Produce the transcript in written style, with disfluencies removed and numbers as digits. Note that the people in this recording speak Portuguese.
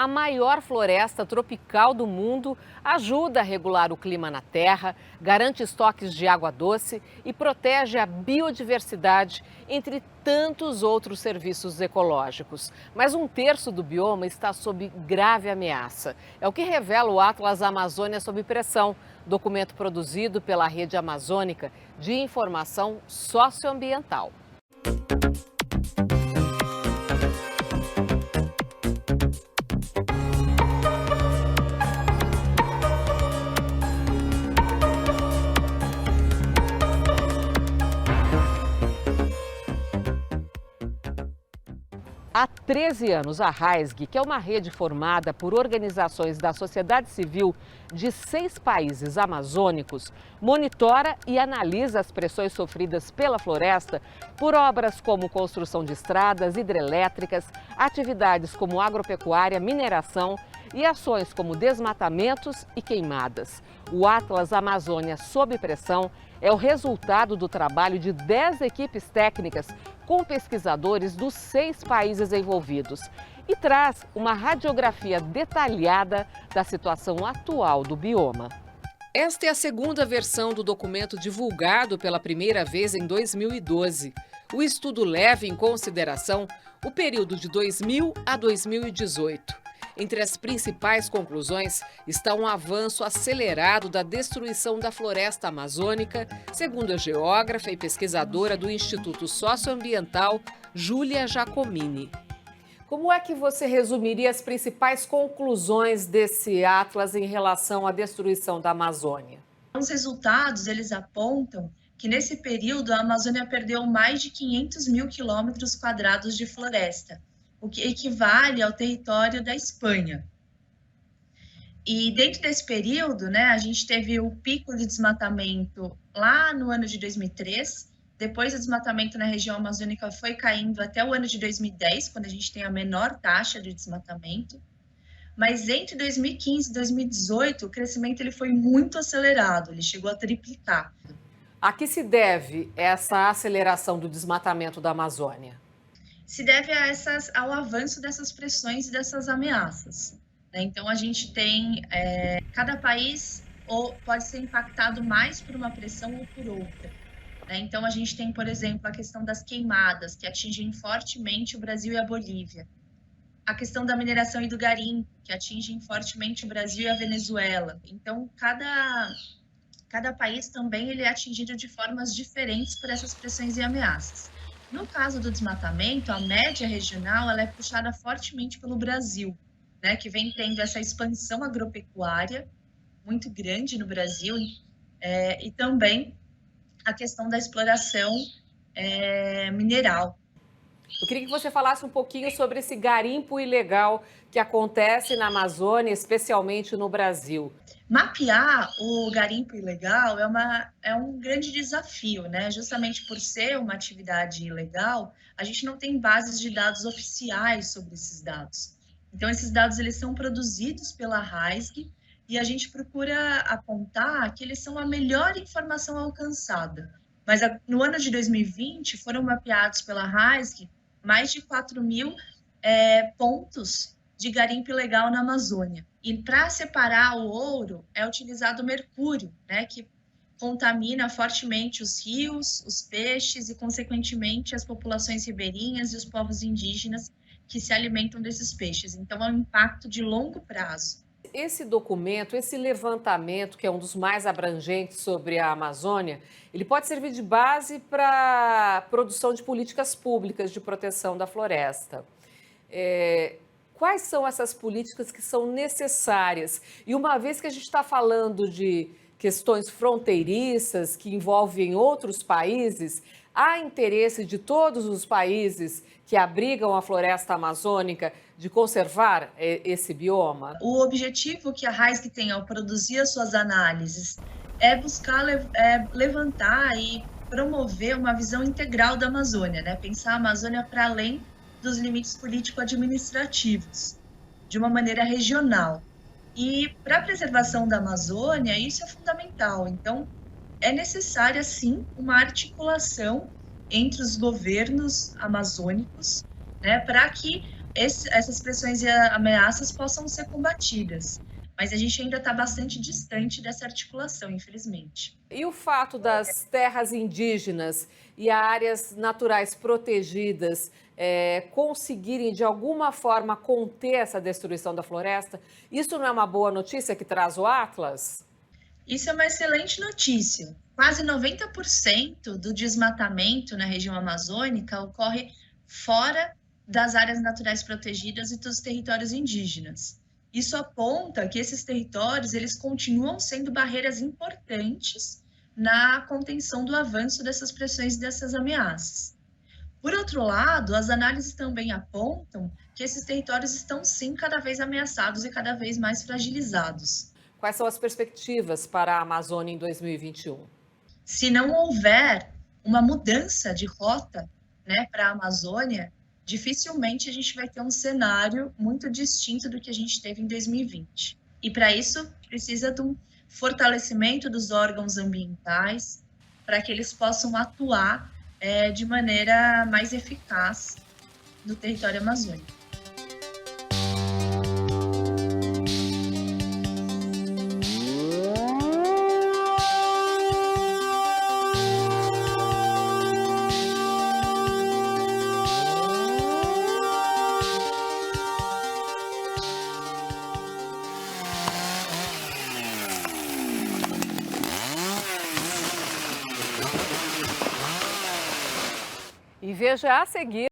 A maior floresta tropical do mundo ajuda a regular o clima na Terra, garante estoques de água doce e protege a biodiversidade, entre tantos outros serviços ecológicos. Mas um terço do bioma está sob grave ameaça. É o que revela o Atlas Amazônia sob Pressão, documento produzido pela Rede Amazônica de Informação Socioambiental. Há 13 anos, a RAISG, que é uma rede formada por organizações da sociedade civil de 6 países amazônicos, monitora e analisa as pressões sofridas pela floresta por obras como construção de estradas, hidrelétricas, atividades como agropecuária, mineração e ações como desmatamentos e queimadas. O Atlas Amazônia sob Pressão é o resultado do trabalho de 10 equipes técnicas com pesquisadores dos 6 países envolvidos e traz uma radiografia detalhada da situação atual do bioma. Esta é a segunda versão do documento divulgado pela primeira vez em 2012. O estudo leva em consideração o período de 2000 a 2018. Entre as principais conclusões está um avanço acelerado da destruição da floresta amazônica, segundo a geógrafa e pesquisadora do Instituto Socioambiental, Júlia Giacomini. Como é que você resumiria as principais conclusões desse atlas em relação à destruição da Amazônia? Os resultados, eles apontam que nesse período a Amazônia perdeu mais de 500 mil quilômetros quadrados de floresta, o que equivale ao território da Espanha. E dentro desse período, né, a gente teve o pico de desmatamento lá no ano de 2003, depois o desmatamento na região amazônica foi caindo até o ano de 2010, quando a gente tem a menor taxa de desmatamento, mas entre 2015 e 2018 o crescimento ele foi muito acelerado, ele chegou a triplicar. A que se deve essa aceleração do desmatamento da Amazônia? Se deve ao avanço dessas pressões e dessas ameaças, né? Então, a gente tem, cada país pode ser impactado mais por uma pressão ou por outra, né? Então, a gente tem, por exemplo, a questão das queimadas, que atingem fortemente o Brasil e a Bolívia. A questão da mineração e do garimpo, que atingem fortemente o Brasil e a Venezuela. Então, cada país também ele é atingido de formas diferentes por essas pressões e ameaças. No caso do desmatamento, a média regional ela é puxada fortemente pelo Brasil, né, que vem tendo essa expansão agropecuária muito grande no Brasil, e também a questão da exploração mineral. Eu queria que você falasse um pouquinho sobre esse garimpo ilegal que acontece na Amazônia, especialmente no Brasil. Mapear o garimpo ilegal é um grande desafio, né? Justamente por ser uma atividade ilegal, a gente não tem bases de dados oficiais sobre esses dados. Então, esses dados eles são produzidos pela RAISG e a gente procura apontar que eles são a melhor informação alcançada. Mas no ano de 2020 foram mapeados pela RAISG mais de 4 mil pontos de garimpo ilegal na Amazônia. E para separar o ouro é utilizado o mercúrio, né, que contamina fortemente os rios, os peixes e, consequentemente, as populações ribeirinhas e os povos indígenas que se alimentam desses peixes. Então, é um impacto de longo prazo. Esse documento, esse levantamento, que é um dos mais abrangentes sobre a Amazônia, ele pode servir de base para a produção de políticas públicas de proteção da floresta. Quais são essas políticas que são necessárias? E uma vez que a gente está falando de questões fronteiriças que envolvem outros países, há interesse de todos os países que abrigam a floresta amazônica de conservar esse bioma? O objetivo que a RAISG tem ao produzir as suas análises é buscar levantar e promover uma visão integral da Amazônia, né? Pensar a Amazônia para além dos limites político-administrativos, de uma maneira regional. E para a preservação da Amazônia, isso é fundamental. Então, é necessária, sim, uma articulação entre os governos amazônicos, né, para que essas pressões e ameaças possam ser combatidas. Mas a gente ainda está bastante distante dessa articulação, infelizmente. E o fato das terras indígenas e áreas naturais protegidas conseguirem, de alguma forma, conter essa destruição da floresta, isso não é uma boa notícia que traz o Atlas? Isso é uma excelente notícia. Quase 90% do desmatamento na região amazônica ocorre fora das áreas naturais protegidas e dos territórios indígenas. Isso aponta que esses territórios eles continuam sendo barreiras importantes na contenção do avanço dessas pressões e dessas ameaças. Por outro lado, as análises também apontam que esses territórios estão sim cada vez ameaçados e cada vez mais fragilizados. Quais são as perspectivas para a Amazônia em 2021? Se não houver uma mudança de rota, né, para a Amazônia, dificilmente a gente vai ter um cenário muito distinto do que a gente teve em 2020. E para isso precisa de um fortalecimento dos órgãos ambientais para que eles possam atuar de maneira mais eficaz no território amazônico. E veja a seguir